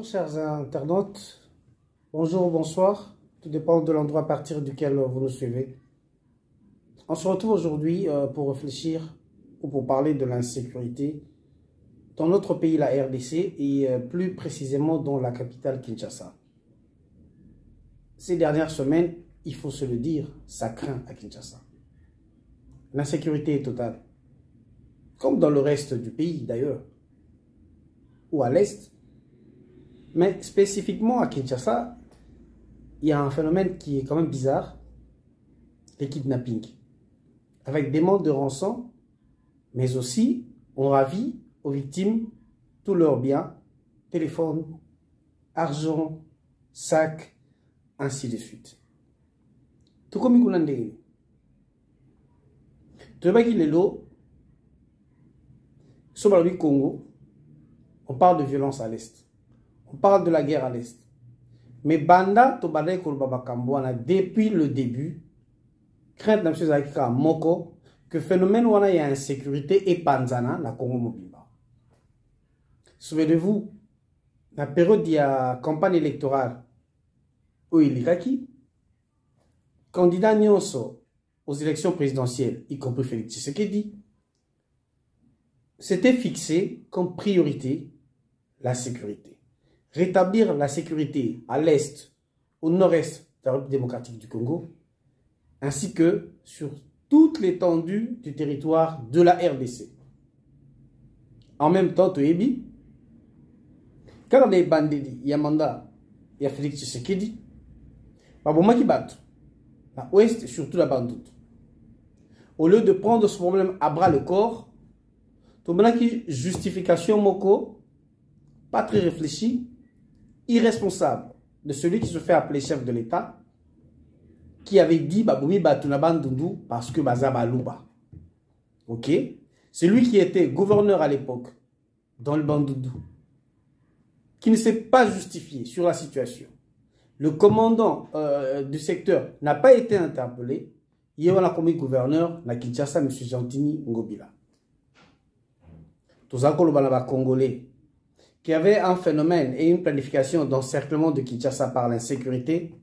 chers internautes, bonjour ou bonsoir, tout dépend de l'endroit à partir duquel vous nous suivez. On se retrouve aujourd'hui pour réfléchir ou pour parler de l'insécurité dans notre pays, la RDC, et plus précisément dans la capitale Kinshasa. Ces dernières semaines, il faut se le dire, ça craint à Kinshasa. L'insécurité est totale, comme dans le reste du pays d'ailleurs, ou à l'Est. Mais spécifiquement à Kinshasa, il y a un phénomène qui est quand même bizarre, les kidnappings. Avec des demandes de rançon, mais aussi on ravit aux victimes tous leurs biens, téléphone, argent, sac, ainsi de suite. Tout comme il y sur le Congo, on parle de violence à l'Est. On parle de la guerre à l'Est. Mais Banda, depuis le début, crainte de M. Zakika Moko, que phénomène où il y a insécurité et panzana na Congo Mobimba. Souvenez-vous, la période de la campagne électorale où il y a qui candidat Nyonso aux élections présidentielles, y compris Félix Tshisekedi, c'était fixé comme priorité la sécurité. Rétablir la sécurité à l'est, au nord-est de la République démocratique du Congo, ainsi que sur toute l'étendue du territoire de la RDC. En même temps, Toyebi, quand on est bandit, il y a mandat, il y a Félix Tshisekedi, Baboma qui bat, la ouest et surtout la bandoute. Au lieu de prendre ce problème à bras le corps, Tomana qui justification moko, pas très réfléchi, irresponsable de celui qui se fait appeler chef de l'État, qui avait dit Baboumi Batunabandundu parce que Bazaba Louba. Ok? Celui qui était gouverneur à l'époque dans le Bandundu, qui ne s'est pas justifié sur la situation. Le commandant du secteur n'a pas été interpellé. Il y a un commis gouverneur, na Kinshasa, M. Gentini Ngobila. Tous les Congolais qui avait un phénomène et une planification d'encerclement de Kinshasa par l'insécurité,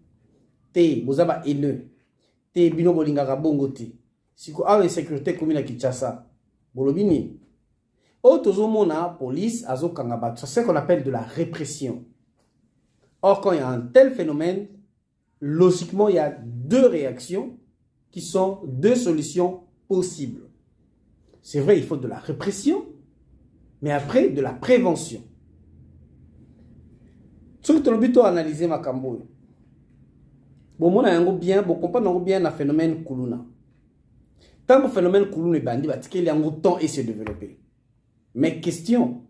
te bozaba haineux, te bino bolingaka bongoti, siko a insécurité commune à Kinshasa, bolobini. Otozomona police azo kangaba, c'est ce qu'on appelle de la répression. Or quand il y a un tel phénomène, logiquement il y a deux réactions qui sont deux solutions possibles. C'est vrai, il faut de la répression, mais après de la prévention. Ce que tu as plutôt analysé ma cambo. Bon, moi, bien, bon, comprendre bien le phénomène Kuluna. Tant que le phénomène Kuluna est bandit, il y a un temps et se développer. Mais question,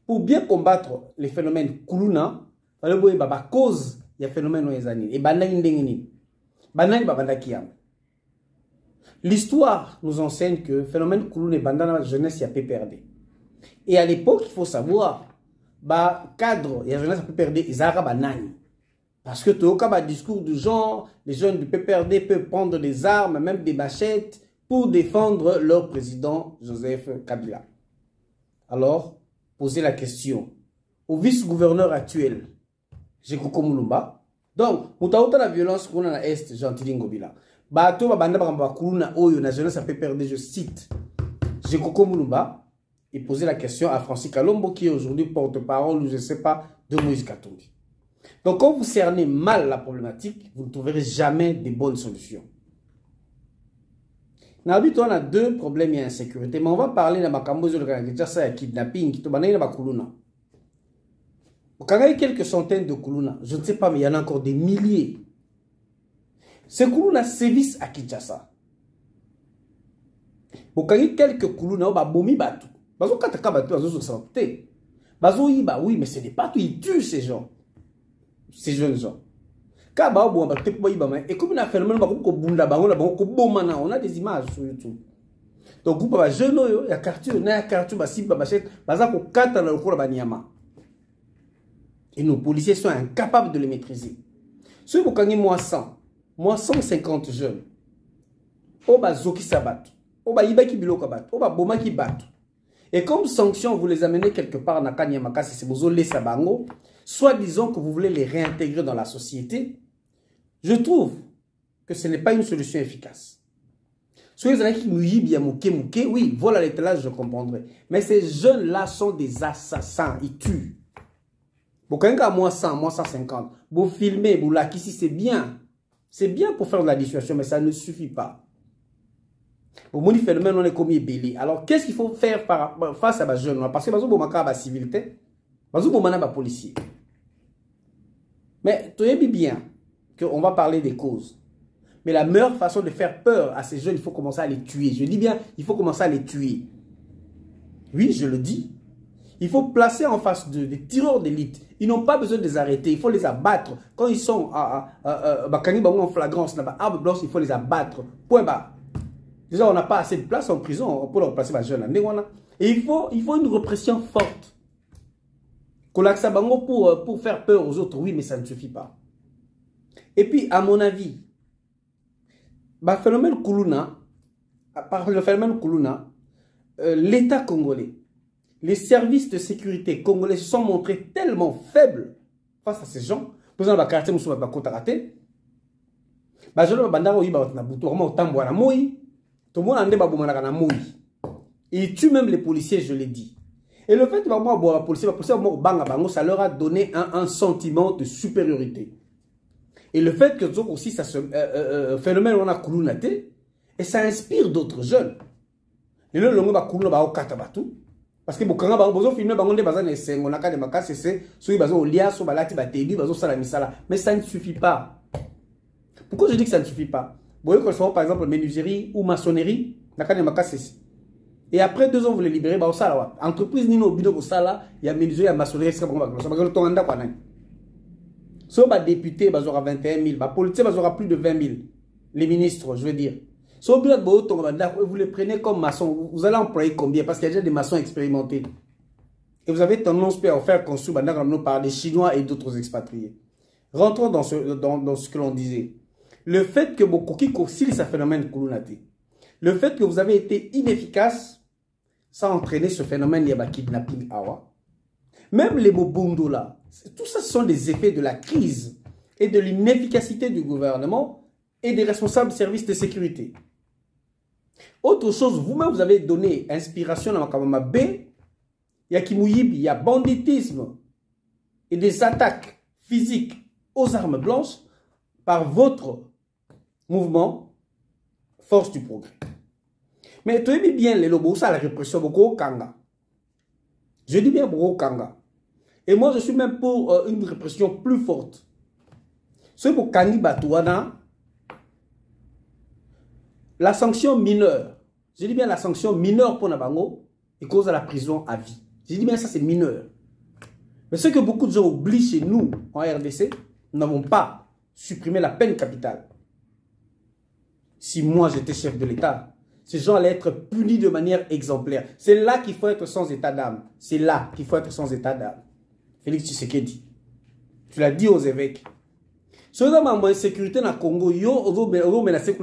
pour bien combattre les phénomènes Kuluna, il y a une cause il y a phénomène et l'histoire nous enseigne que le phénomène Kuluna et bandana la jeunesse y a PPRD. Et à l'époque, il faut savoir, cadre, il y a jeunesse peut perdre les arabes parce que tout le discours du genre, les jeunes du PPRD peuvent prendre des armes, même des machettes, pour défendre leur président Joseph Kabila. Alors, posez la question au vice-gouverneur actuel, Jekoko Mulumba. Donc, mutaouta la violence qu'on a à l'Est, Gentili Ngobila. Bato babanda bakamba kuluna oyo na jeunesse peut perdre, je cite, Jekoko Mulumba. Et poser la question à Francis Kalombo, qui est aujourd'hui porte-parole, je ne sais pas, de Moïse Katumbi. Donc, quand vous cernez mal la problématique, vous ne trouverez jamais de bonnes solutions. On a deux problèmes, il y a insécurité, mais on va parler de Makambozo, de kidnapping, il y a quelques centaines de Kuluna, je ne sais pas, mais il y en a encore des milliers. Ces Kuluna sévissent à Kinshasa. Il y a quelques Kuluna, il y a bomi batu. Oui, mais ce n'est pas tout, ils tuent ces gens, ces jeunes gens. Et comme on a fait le même, on a des images sur YouTube. Donc, il y a des jeunes, il y a quartier, il y a quartier, et nos policiers sont incapables de les maîtriser. Si vous avez moi 100, moi 150 jeunes, Oba Zoki Sabat, Oba Ibaki Biloko Bat, Oba Boma qui bat. Et comme sanction, vous les amenez quelque part dans Kanyamaka, c'est Bozolé Sabango, soit disons que vous voulez les réintégrer dans la société, je trouve que ce n'est pas une solution efficace. Soyez qui oui, voilà l'étalage, je comprendrai. Mais ces jeunes-là sont des assassins, ils tuent. Bon, quand à moins 100, moins 150, vous filmez, vous l'acquissez, c'est bien. C'est bien pour faire de la dissuasion, mais ça ne suffit pas. Pour mon phénomène, on est commis belé. Alors, qu'est-ce qu'il faut faire face à ces jeunes? Parce que vous avez la civilité, vous avez les policiers. Mais, tu sais bien qu'on va parler des causes. Mais la meilleure façon de faire peur à ces jeunes, il faut commencer à les tuer. Je dis bien, il faut commencer à les tuer. Oui, je le dis. Il faut placer en face d'eux des tireurs d'élite. Ils n'ont pas besoin de les arrêter. Il faut les abattre. Quand ils sont en flagrance, il faut les abattre. Point bas. Déjà, on n'a pas assez de place en prison pour remplacer les jeunes. Et il faut une répression forte. Pour faire peur aux autres, oui, mais ça ne suffit pas. Et puis, à mon avis, par le phénomène Koulouna, l'État congolais, les services de sécurité congolais se sont montrés tellement faibles face à ces gens. Par exemple, quartier Moussou Bakotarate, ils tuent même les policiers, je l'ai dit. Et le fait que ça leur a donné un sentiment de supériorité. Et le fait que aussi ça se phénomène on a Koulounate, et ça inspire d'autres jeunes. Et là, le monde Koulouna au Katabatu. Parce que beaucoup de gens filment des bazans et c'est on a des macaques, c'est ceux qui ont lié sur balati batébi, bazos salamisala. Mais ça ne suffit pas. Pourquoi je dis que ça ne suffit pas? Vous voyez qu'on par exemple menuiserie ou maçonnerie, n'a des macaques. Et après 2 ans vous les libérez, bah au sala. Entreprise Nino Bido au sala, il y a menuiserie, il y a maçonnerie, c'est comme ça. Parce que le temps anda quoi n'a. Si les députés, ils auront 21 000. Les politiciens, ils auront plus de 20 000. Les ministres, je veux dire. Si vous les prenez comme maçons, vous allez employer combien? Parce qu'il y a déjà des maçons expérimentés. Et vous avez tendance à faire construire par des Chinois et d'autres expatriés. Rentrons dans ce que l'on disait. Le fait que beaucoup qui concilient ce phénomène Koulounate, le fait que vous avez été inefficace, ça a entraîné ce phénomène de kidnapping Awa. Même les Mobundo là, tout ça, ce sont des effets de la crise et de l'inefficacité du gouvernement et des responsables de services de sécurité. Autre chose, vous-même, vous avez donné inspiration dans Makamama B. Il y a Kimouyib, il y a banditisme et des attaques physiques aux armes blanches par votre mouvement Force du Progrès. Mais tu aimez bien les lobos, ça la répression beaucoup au Kanga. Je dis bien beaucoup au Kanga. Et moi, je suis même pour une répression plus forte. C'est pour Kani Batouana. La sanction mineure, je dis bien la sanction mineure pour Nabango, est cause à la prison à vie. Je dis bien ça, c'est mineur. Mais ce que beaucoup de gens oublient chez nous, en RDC, nous n'avons pas supprimé la peine capitale. Si moi, j'étais chef de l'État, ces gens allaient être punis de manière exemplaire. C'est là qu'il faut être sans état d'âme. C'est là qu'il faut être sans état d'âme. Félix Tshisekedi, tu l'as dit aux évêques. Si vous avez une sécurité dans le Congo, vous avez menacé que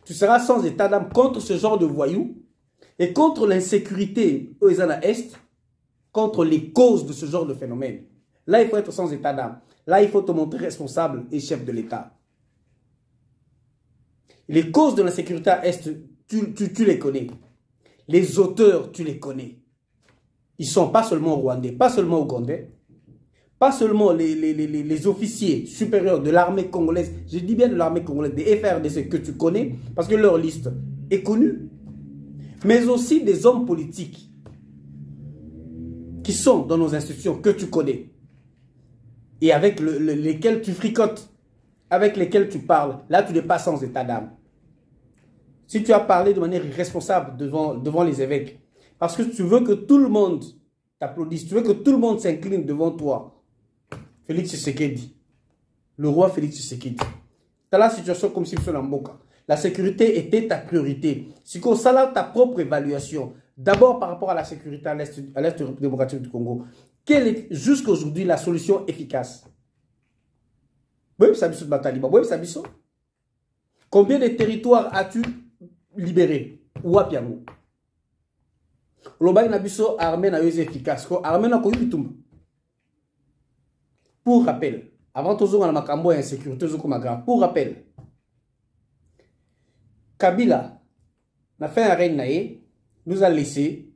tu seras sans état d'âme contre ce genre de voyous et contre l'insécurité aux Est, contre les causes de ce genre de phénomène. Là, il faut être sans état d'âme. Là, il faut te montrer responsable et chef de l'État. Les causes de l'insécurité à Est, tu les connais. Les auteurs, tu les connais. Ils ne sont pas seulement rwandais, pas seulement ougandais, pas seulement les officiers supérieurs de l'armée congolaise, je dis bien de l'armée congolaise, des FRDC que tu connais, parce que leur liste est connue, mais aussi des hommes politiques qui sont dans nos institutions, que tu connais, et avec lesquels tu fricotes, avec lesquels tu parles. Là, tu n'es pas sans état d'âme. Si tu as parlé de manière irresponsable devant les évêques, parce que tu veux que tout le monde t'applaudisse, tu veux que tout le monde s'incline devant toi, Félix Tshisekedi, le roi Félix Tshisekedi, tu as la situation comme si tu étais en Mboka. La sécurité était ta priorité. Si tu as ta propre évaluation, d'abord par rapport à la sécurité à l'Est démocratique du Congo, quelle est jusqu'à aujourd'hui la solution efficace? Combien de territoires as-tu libéré. Ou à Piango. L'Obaï Nabiso, armée n'a eu efficace. Armée n'a pas eu tout. Pour rappel, avant tout, on a Makambo et insécurité, pour rappel, Kabila n'a fait un règne, nous a laissé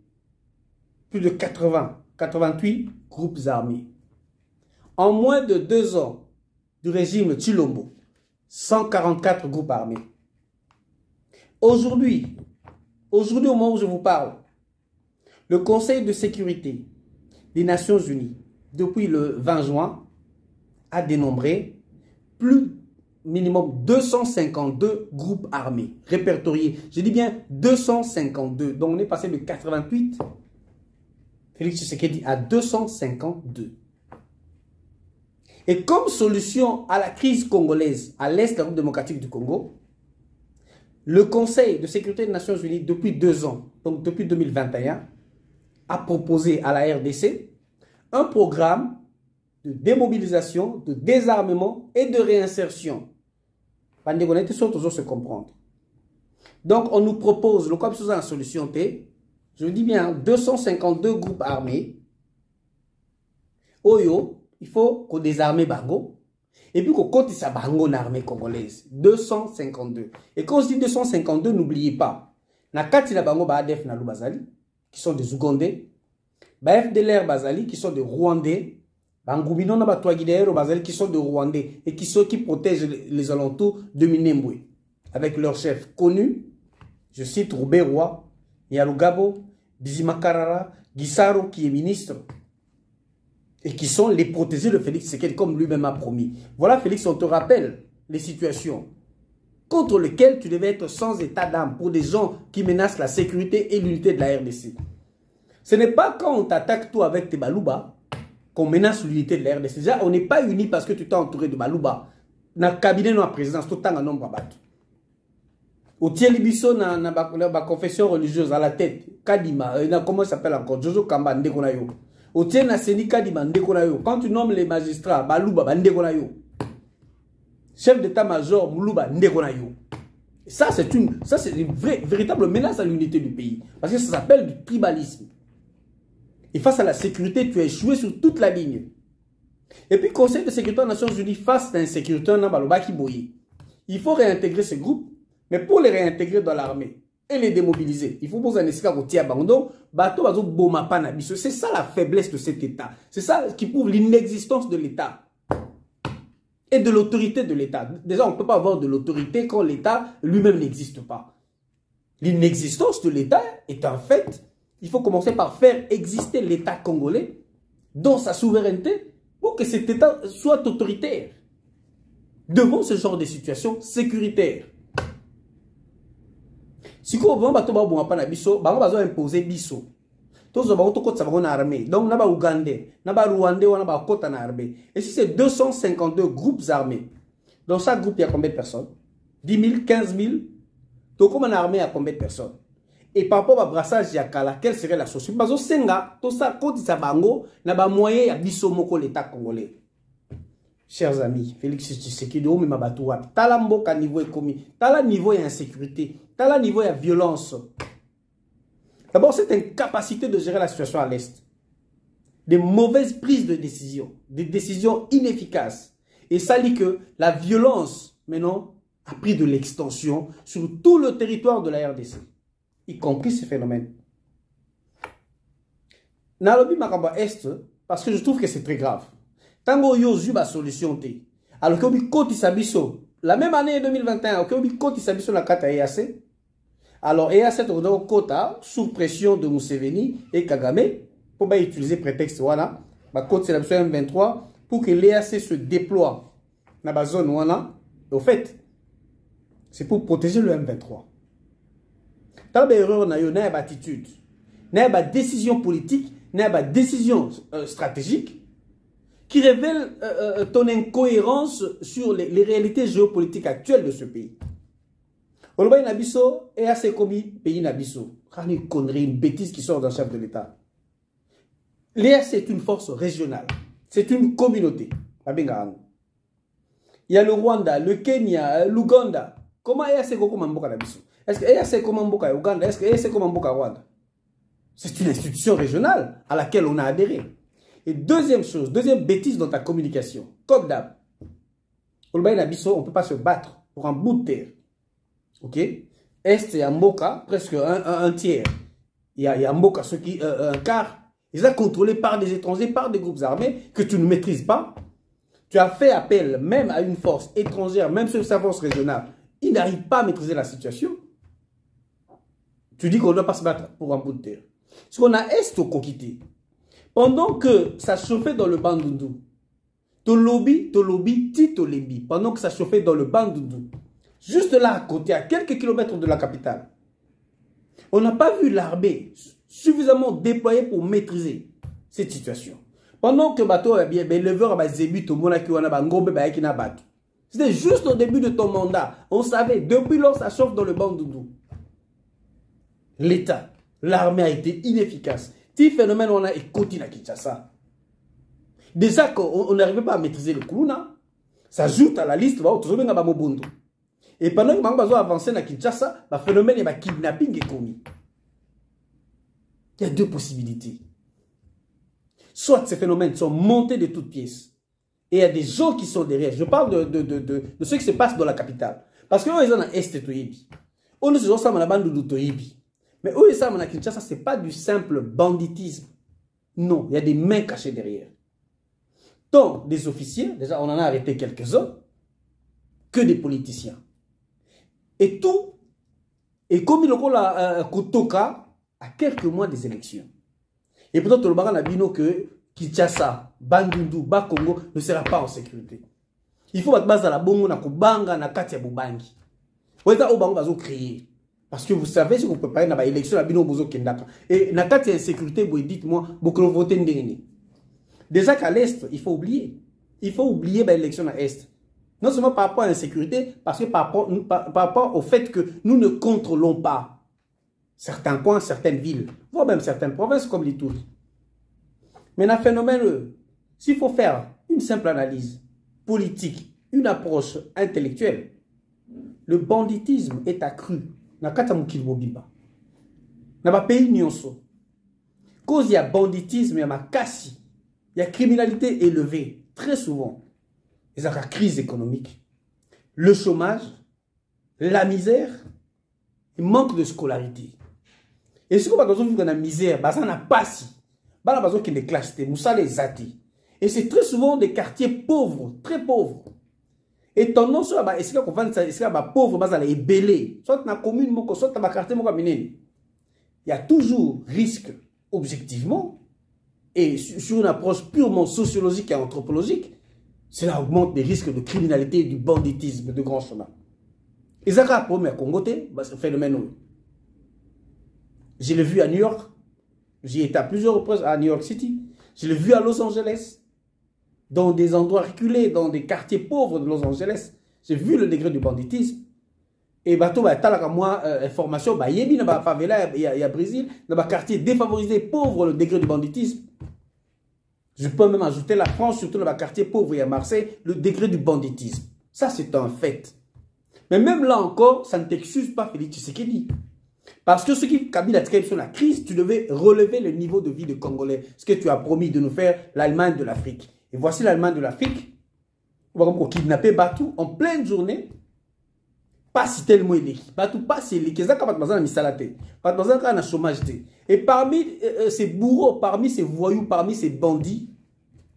plus de 88 groupes armés. En moins de 2 ans du régime Chilombo, 144 groupes armés. Aujourd'hui, au moment où je vous parle, le Conseil de sécurité des Nations Unies, depuis le 20 juin, a dénombré plus minimum 252 groupes armés répertoriés. Je dis bien 252. Donc on est passé de 88, Félix Tshisekedi, à 252. Et comme solution à la crise congolaise à l'est de la République démocratique du Congo, le Conseil de sécurité des Nations Unies, depuis 2 ans, donc depuis 2021, a proposé à la RDC un programme de démobilisation, de désarmement et de réinsertion. Toujours se comprendre. Donc, on nous propose, le comme sous la solution T, je dis bien 252 groupes armés. Oyo, il faut qu'on désarme Bango. Et puis qu'on compte sa Bango en armée congolaise. 252. Et quand on se dit 252, n'oubliez pas. Nakati na Bango Baadef na Bazali, qui sont des Ougandais. FDLR Bazali, qui sont des Rwandais. Bangoubino na Batoaguidero Bazali, qui sont des Rwandais. Et qui protègent les alentours de Minembwe. Avec leur chef connu, je cite Roubé Roy, Yalugabo, Bizimakarara, Gisaro, qui est ministre. Et qui sont les protégés de Félix Tshisekedi, comme lui-même a promis. Voilà, Félix, on te rappelle les situations contre lesquelles tu devais être sans état d'âme pour des gens qui menacent la sécurité et l'unité de la RDC. Ce n'est pas quand on t'attaque toi avec tes balouba qu'on menace l'unité de la RDC. Déjà, on n'est pas unis parce que tu t'es entouré de balouba. Dans le cabinet de la présidence, tout le temps, on a battu. Au Tielibiso, dans la confession religieuse, à la tête, Kadima, comment ça s'appelle encore, Jojo Kamba, Ndekonayo. Au Tiena Sénika Kadima, Ndekonayo. Quand tu nommes les magistrats, Balouba, Ndekonayo. Chef d'état-major, Moulouba, Ndekonayo. Ça, c'est une véritable menace à l'unité du pays. Parce que ça s'appelle du tribalisme. Et face à la sécurité, tu as échoué sur toute la ligne. Et puis, Conseil de sécurité des Nations Unies, face à l'insécurité, il faut réintégrer ces groupes. Mais pour les réintégrer dans l'armée et les démobiliser, il faut poser un esclave au tir abandon. C'est ça la faiblesse de cet État. C'est ça qui prouve l'inexistence de l'État et de l'autorité de l'État. Déjà, on ne peut pas avoir de l'autorité quand l'État lui-même n'existe pas. L'inexistence de l'État est un fait. Il faut commencer par faire exister l'État congolais dans sa souveraineté pour que cet État soit autoritaire devant ce genre de situation sécuritaire. Si vous avez imposé biso, tous les armée. Donc, on a Ougandais, on a Rwandais, on a Kota armée. Et si c'est 252 groupes armés, dans chaque groupe, il y a combien de personnes? 10 000, 15 000. Donc, comme une armée, il y a combien de personnes? Et par rapport à brassage Yakala, quelle serait la solution? Parce que Senga, tout ça, quand il s'abango, n'a pas moyen à biso moko l'État congolais. Chers amis, Félix Tshisekedi, mais ma batoua, tala mboka niveau économique, tala niveau d'insécurité, tala niveau de violence. D'abord, c'est une capacité de gérer la situation à l'Est. Des mauvaises prises de décision, des décisions inefficaces. Et ça dit que la violence, maintenant, a pris de l'extension sur tout le territoire de la RDC, y compris ces phénomènes. Nalobi Makamba Est, parce que je trouve que c'est très grave. Tango yo zuba solution te. Alors que obi koti sabiso. La même année 2021, que obi koti sabiso la kata EAC. Alors EAC tourne kota sous pression de Museveni et Kagame pour pas utiliser prétexte wana. Ba koti c'est la M23 pour que l'EAC se déploie dans la zone wana. Au fait, c'est pour protéger le M23. T'as des erreurs na yo na attitude, na ba décision politique, na ba décision stratégique. Qui révèle ton incohérence sur les réalités géopolitiques actuelles de ce pays. Oloba Nabiso et assez commis pays Nabiso. Une connerie, une bêtise qui sort d'un chef de l'État. L'EAC est une force régionale. C'est une communauté. Il y a le Rwanda, le Kenya, l'Ouganda. Comment EAC Goko Mamboka Nabiso? Est-ce que EAC comme Mboka Uganda? Est-ce que EAC comme Mboka Rwanda? C'est une institution régionale à laquelle on a adhéré. Et deuxième chose, deuxième bêtise dans ta communication, comme d'hab, on ne peut pas se battre pour un bout de terre. Ok? Est et Mboka, presque un tiers. Il y a Mboka, un quart. Ils sont contrôlés par des étrangers, par des groupes armés que tu ne maîtrises pas. Tu as fait appel même à une force étrangère, même sur sa force régionale. Ils n'arrivent pas à maîtriser la situation. Tu dis qu'on ne doit pas se battre pour un bout de terre. Ce qu'on a est au Kokité. Pendant que ça chauffait dans le Bandundu, Tolobi, Titolembi, pendant que ça chauffait dans le Bandundu, juste là à côté, à quelques kilomètres de la capitale, on n'a pas vu l'armée suffisamment déployée pour maîtriser cette situation. Pendant que c'était juste au début de ton mandat. On savait, depuis lors, ça chauffe dans le Bandundu. L'État, l'armée a été inefficace. Petit phénomène, on a écouté à Kinshasa. Déjà qu'on n'arrivait pas à maîtriser le Kuluna, ça ajoute à la liste. Et pendant que on a avancé à Kinshasa, le phénomène de kidnapping est commis. Il y a deux possibilités. Soit ces phénomènes sont montés de toutes pièces. Et il y a des gens qui sont derrière. Je parle de ce qui se passe dans la capitale. Parce qu'eux, ils sont dans l'Est de Toyebi. On ne se voit dans la bande de Toyebi. Mais eux, ils sont dans Kinshasa, ce n'est pas du simple banditisme. Non, il y a des mains cachées derrière. Tant des officiers, déjà on en a arrêté quelques-uns, que des politiciens. Et tout, et comme il y a Kotoka, à quelques mois des élections. Et peut-être le baran a dit que Kinshasa, Bandundu, Bakongo ne sera pas en sécurité. Il faut que la bongo na kubanga na katia bubangi. Vous êtes au bango bazo créer. Parce que vous savez, si vous préparez dans l'élection, la bino bozo kendaka. Et na katia insécurité, vous dites-moi, beaucoup de voter ndengeni. Déjà qu'à l'Est, il faut oublier. Il faut oublier l'élection à l'Est. Non seulement par rapport à l'insécurité, parce que par rapport au fait que nous ne contrôlons pas certains coins, certaines villes, voire même certaines provinces comme l'Ituri. Mais un phénomène, s'il faut faire une simple analyse politique, une approche intellectuelle, le banditisme est accru. Dans le pays nyonso. Cause il y a banditisme, il y a casse, il y a criminalité élevée, très souvent. Il y a la crise économique, le chômage, la misère, il manque de scolarité. Et si on a la misère, ça n'a pas si. Ça n'a pas de classe, et c'est très souvent des quartiers pauvres, très pauvres. Et tendance à est-ce qu'on va être pauvre, ça est belé. Soit dans la commune, soit dans le quartier, il y a toujours risque, objectivement, et sur une approche purement sociologique et anthropologique, cela augmente les risques de criminalité, du banditisme, de grand chemin. Et ça, la première Congoté, c'est un phénomène. Je l'ai vu à New York. J'y étais à plusieurs reprises à New York City. Je l'ai vu à Los Angeles. Dans des endroits reculés, dans des quartiers pauvres de Los Angeles. J'ai vu le degré du banditisme. Et bateau, moi, information, il y a favela, il y a Brésil, dans le quartier défavorisé, pauvre, le degré du banditisme. Je peux même ajouter la France, surtout dans le quartier pauvre, il y a Marseille, le degré du banditisme. Ça, c'est un fait. Mais même là encore, ça ne t'excuse pas, Félix Tshisekedi. Parce que ce qui Kabila a sur la crise, tu devais relever le niveau de vie des Congolais. Ce que tu as promis de nous faire, l'Allemagne de l'Afrique. Et voici l'Allemagne de l'Afrique. On va comme kidnapper Batou en pleine journée. Pas si tellement il est. Batou pas si il est. Qu'est-ce qu'on a mis salaté. Pas dans un chômage. Et parmi ces bourreaux, parmi ces voyous, parmi ces bandits,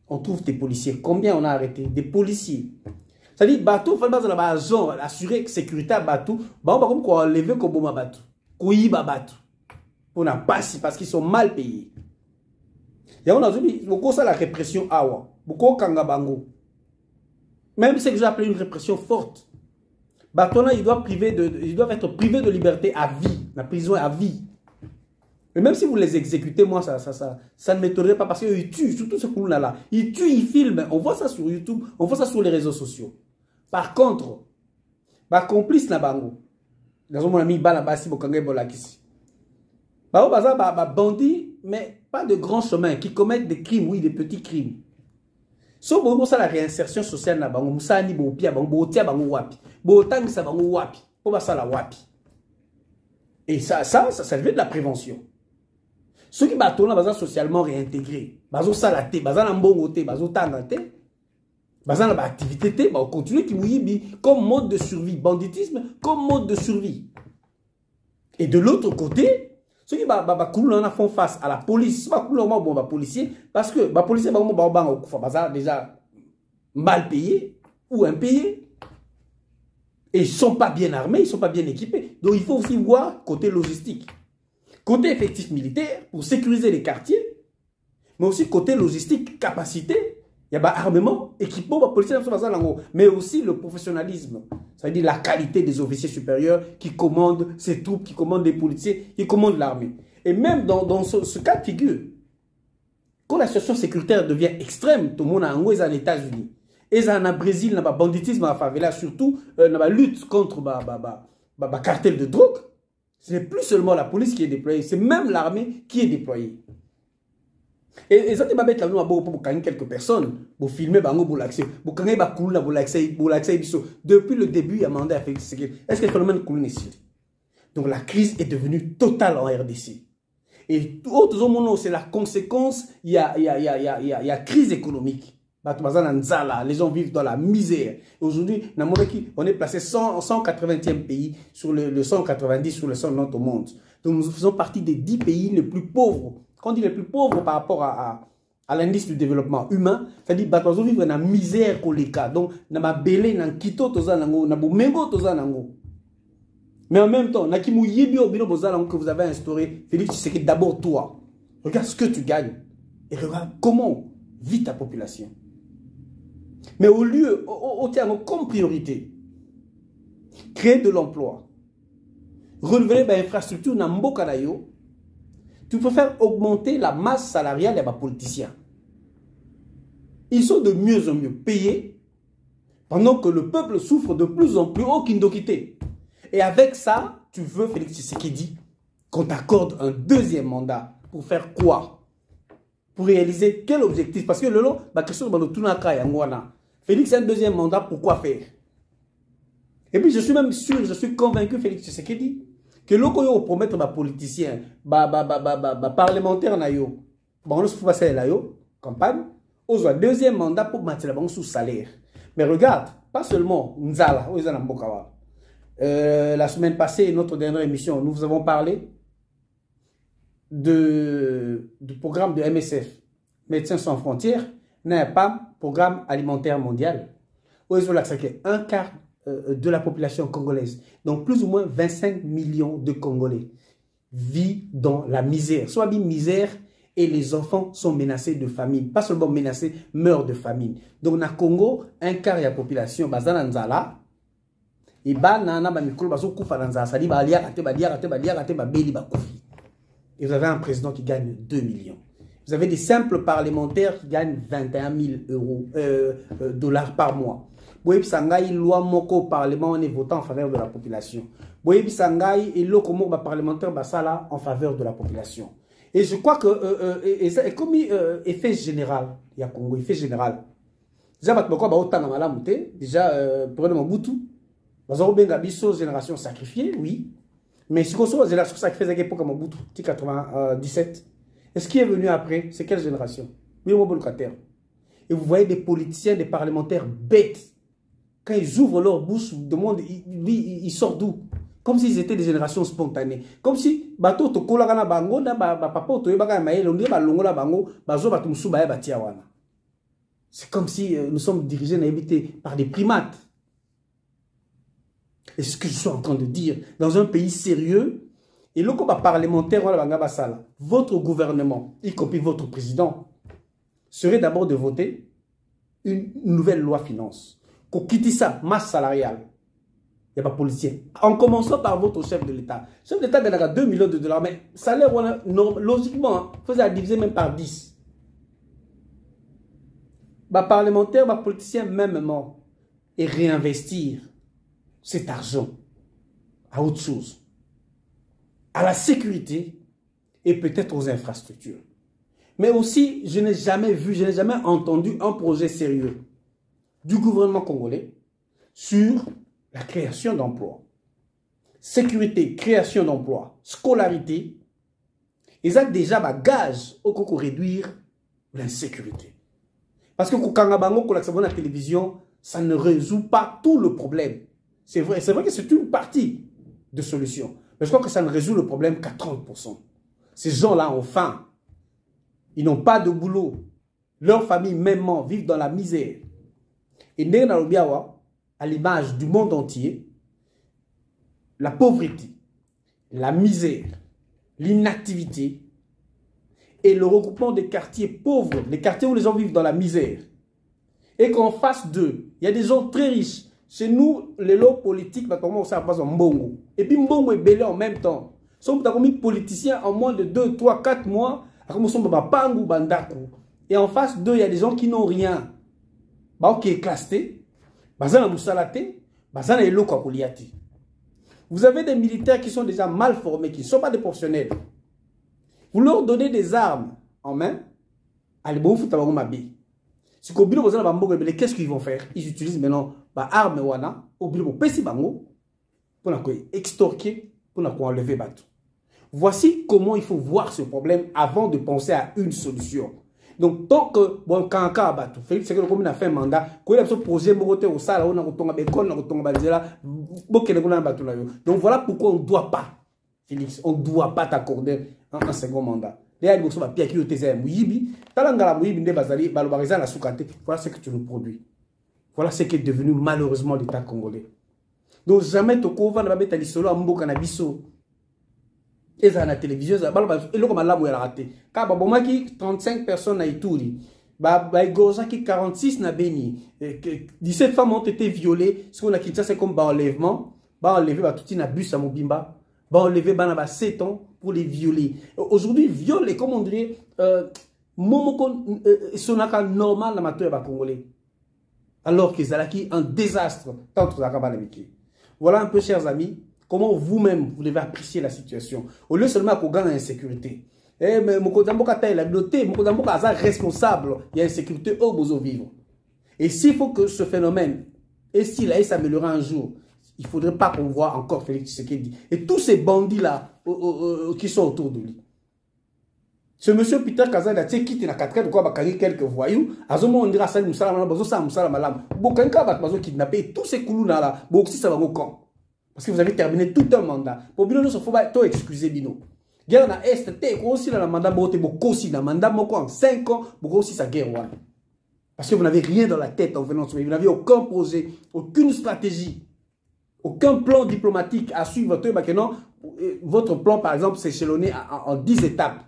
on trouve des policiers. Combien on a arrêté? Des policiers. C'est-à-dire, Batou, il faut assurer sécurité à Batou. On va comme quoi enlever comme Batou. Kouiba Batou. On n'a pas si parce qu'ils sont mal payés. Et on a dit, beaucoup ça la répression awa. Beaucoup kangabango. Même ce que j'ai appelé une répression forte. Batona, ils doivent être privés de liberté à vie. La prison est à vie. Et même si vous les exécutez, moi, ça ne m'étonnerait pas parce qu'ils tuent, surtout ce coup-là. Ils tuent, ils filment. On voit ça sur YouTube, on voit ça sur les réseaux sociaux. Par contre, ma complice na bango. Dans mon ami Balabasi Bokangé Bolakisi. Bandits, mais pas de grands chemins, qui commettent des crimes, oui, des petits crimes. So bon ça la réinsertion sociale na bango, musa ni bo pia bango, tia bango wapi. Bo tangisa bango wapi. Po ba sala wapi. Et ça devient de la prévention. Ceux qui sont socialement réintégrés, bazo salaté, bazo nambongoté, bazo tangaté, bazo na activité, ba continuer qui mouyibi comme mode de survie, banditisme comme mode de survie. Et de l'autre côté, ceux qui font face à la police, pas bon policier parce que les policiers sont déjà mal payés ou impayés. Et ils ne sont pas bien armés, ils ne sont pas bien équipés. Donc il faut aussi voir côté logistique. Côté effectif militaire, pour sécuriser les quartiers, mais aussi côté logistique, capacité, il y a armement, équipement, policiers, mais aussi le professionnalisme. Ça veut dire la qualité des officiers supérieurs qui commandent ces troupes, qui commandent des policiers, qui commandent l'armée. Et même dans ce cas de figure, quand la situation sécuritaire devient extrême, tout le monde a en États-Unis. Et ça, en Brésil, dans le banditisme, en favela, surtout, dans la lutte contre le cartel de drogue, ce n'est plus seulement la police qui est déployée, c'est même l'armée qui est déployée. Et ça, tu vas mettre pour quelques personnes, pour filmer, pour l'accès, depuis le début, il y a demandé à Félix Tshisekedi. Est-ce que le phénomène coule ici? Donc la crise est devenue totale en RDC. Et autres moments, c'est la conséquence, il y a crise économique. Les gens vivent dans la misère. Aujourd'hui, on est placé 180e pays sur le 190 sur le 190 au monde. Donc nous faisons partie des 10 pays les plus pauvres. Quand on dit les plus pauvres par rapport à l'indice du développement humain, c'est-à-dire que nous vivons dans la misère. Donc, nous avons belé, nous avons quitté, nous avons mengo. Mais en même temps, que vous avez instauré, Félix, c'est que d'abord toi, regarde ce que tu gagnes et regarde comment vit ta population. Mais au lieu, comme priorité, créer de l'emploi, relever l'infrastructure, tu peux faire augmenter la masse salariale des politiciens. Ils sont de mieux en mieux payés, pendant que le peuple souffre de plus en plus au Kindokité. Et avec ça, tu veux, Félix Tshisekedi, qu'on t'accorde un deuxième mandat. Pour faire quoi? Pour réaliser quel objectif? Parce que le long, la question de Tunaka et Angwana. Félix, un deuxième mandat, pourquoi faire? Et puis je suis même sûr, je suis convaincu, Félix Tshisekedi, que l'on va promettre aux politiciens, parlementaires, on se fait la campagne, on a deuxième mandat pour mettre sous salaire. Mais regarde, pas seulement Nzala, la semaine passée, notre dernière émission, nous vous avons parlé du programme de MSF, Médecins sans frontières, n'a pas programme alimentaire mondial. Où ils ont l'accès un quart de la population congolaise, donc plus ou moins 25 millions de Congolais, vivent dans la misère. Soit bien misère et les enfants sont menacés de famine. Pas seulement menacés, meurent de famine. Donc, dans le Congo, un quart de la population, Bazananzala, et et vous avez un président qui gagne 2 millions. Vous avez des simples parlementaires qui gagnent 21 000 dollars par mois. Boyebi Sangai, loi moko parlement, on est votant en faveur de la population. Boyebi Sangai, et l'eau comme parlementaire basala en faveur de la population. Et je crois que ça est comme effet général, il y a Congo, effet général. Déjà, pour Mobutu, génération sacrifiée, oui. Mais si on a une génération sacrifiée à l'époque Mobutu, 97, et ce qui est venu après, c'est quelle génération? Et vous voyez des politiciens, des parlementaires bêtes. Quand ils ouvrent leur bouche, ils demandent, ils sortent d'où? Comme s'ils étaient des générations spontanées. Comme si, c'est comme si nous sommes dirigés par des primates. Et ce que je suis en train de dire, dans un pays sérieux, et le parlementaire, votre gouvernement, y compris votre président, serait d'abord de voter une nouvelle loi finance. Qu'on quitte ça, masse salariale. Il n'y a pas de policier. En commençant par votre chef de l'État. Le chef de l'État a 2 millions de dollars, mais salaire, logiquement, il faut diviser même par 10. Parlementaire, politicien, mêmement, et réinvestir cet argent à autre chose, à la sécurité et peut-être aux infrastructures. Mais aussi, je n'ai jamais vu, je n'ai jamais entendu un projet sérieux du gouvernement congolais sur la création d'emplois. sécurité, création d'emplois, scolarité, ils ont déjà un gage pour réduire l'insécurité. Parce que quand on a la télévision, ça ne résout pas tout le problème. C'est vrai que c'est une partie de solution. Mais je crois que ça ne résout le problème qu'à 30%. Ces gens-là ont faim. Ils n'ont pas de boulot. Leurs familles, même, vivent dans la misère. Et à l'image du monde entier, la pauvreté, la misère, l'inactivité et le regroupement des quartiers pauvres, les quartiers où les gens vivent dans la misère. Et qu'en face d'eux, il y a des gens très riches. Chez nous, les lots politiques, on ça passe en Mbongo. Et puis Mbongo est belé en même temps. Sont mis politiciens en moins de 2, 3, 4 mois. Et en face d'eux, il y a des gens qui n'ont rien. Qui est clasté. Vous avez des militaires qui sont déjà mal formés, qui ne sont pas des professionnels. Vous leur donnez des armes en main. Qu'est-ce qu'ils vont faire? Ils utilisent maintenant les armes pour extorquer, pour enlever bateau. Voici comment il faut voir ce problème avant de penser à une solution. Donc, tant que, bon, quand Félix, c'est que le a fait un mandat, quand il a posé mon côté au sale, on a retombé à l'école, on a retombé à l'école, donc voilà pourquoi on ne doit pas, Félix, on ne doit pas t'accorder un second mandat. Voilà ce que tu nous produis. Voilà ce qui est devenu malheureusement l'État congolais. Donc, jamais tu vas mettre à solo à Mboka na biso. Et ça, la télévision, ça va raté. Car 35 personnes à Ituri, 46 na Beni, 17 femmes ont été violées. Ce qu'on a quitté, c'est comme enlèvement. Enlever tout na bus à Mobimba. Enlever 7 ans pour les violer. Aujourd'hui, viol, comme on dirait, sonaka normal dans ma congolais. Alors que c'est un désastre. Tant que voilà un peu, chers amis. Comment vous-même, vous devez apprécier la situation. Au lieu seulement qu'on gagne l'insécurité. Mais Mokodamboka taille la bibliothèque, Mokodamboka est responsable. Il y a insécurité au besoin vivre. Et s'il faut que ce phénomène, et s'il a s'améliorer un jour, il ne faudrait pas qu'on voit encore Félix Tshisekedi. Et tous ces bandits-là qui sont autour de lui. Ce monsieur Peter Kaza, il a quitté la 4e de quoi quelques voyous. À ce moment, on dira ça, tous ces coulous-là, ça va au camp. Parce que vous avez terminé tout un mandat. Pour Bino, il faut pas excuser Bino. Guerre na Est, aussi dans le mandat, en 5 ans, aussi sa guerre. Parce que vous n'avez rien dans la tête en venant sur vous n'avez aucun projet, aucune stratégie, aucun plan diplomatique à suivre. Votre plan, par exemple, c'est échelonné en 10 étapes.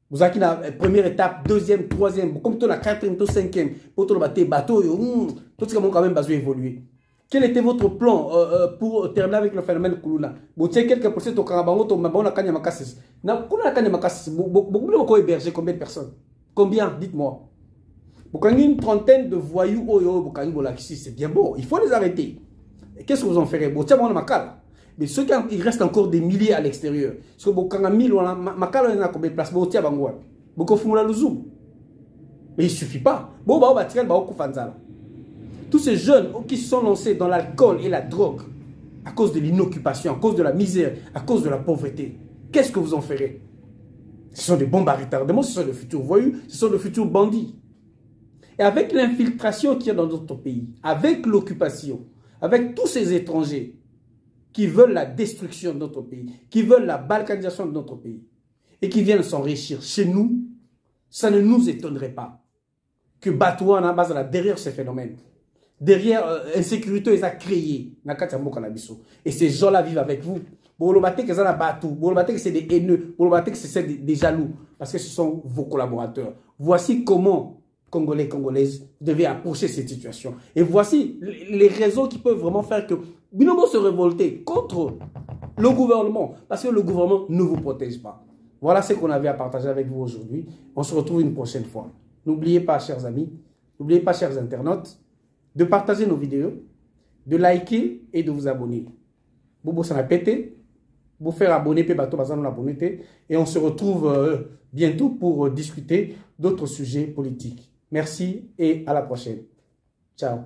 Vous avez la première étape, deuxième, troisième, comme la quatrième, cinquième, pour tout le bateau, tout ce qui a quand même besoin d'évoluer. Quel était votre plan pour terminer avec le phénomène Kuluna? Vous avez quelques procès au Karabango, au Mabon, à Kanyamakassis. Beaucoup héberger combien de personnes? Combien? Dites-moi. Vous avez une trentaine de voyous, c'est bien beau. Il faut les arrêter. Qu'est-ce que vous en ferez? Mais ceux qui il reste encore des milliers à l'extérieur. Parce que vous avez 1000, Makala, il y a combien de places? Mais il ne suffit pas. Tous ces jeunes qui se sont lancés dans l'alcool et la drogue à cause de l'inoccupation, à cause de la misère, à cause de la pauvreté, qu'est-ce que vous en ferez? Ce sont des bombes à retardement, ce sont de futurs voyous, ce sont de futurs bandits. Et avec l'infiltration qu'il y a dans notre pays, avec l'occupation, avec tous ces étrangers qui veulent la destruction de notre pays, qui veulent la balkanisation de notre pays, et qui viennent s'enrichir chez nous, ça ne nous étonnerait pas que Batouana base derrière ces phénomènes. Derrière insécurité, ils ont créé. Et ces gens-là vivent avec vous. Vous que c'est des haineux. Vous que c'est des jaloux. Parce que ce sont vos collaborateurs. Voici comment, Congolais, Congolaises, devez approcher cette situation. Et voici les raisons qui peuvent vraiment faire que Binomo se révolter contre le gouvernement. Parce que le gouvernement ne vous protège pas. Voilà ce qu'on avait à partager avec vous aujourd'hui. On se retrouve une prochaine fois. N'oubliez pas, chers amis, n'oubliez pas, chers internautes, de partager nos vidéos, de liker et de vous abonner. Bobo s'en a pété, vous faire abonner, et on se retrouve bientôt pour discuter d'autres sujets politiques. Merci et à la prochaine. Ciao.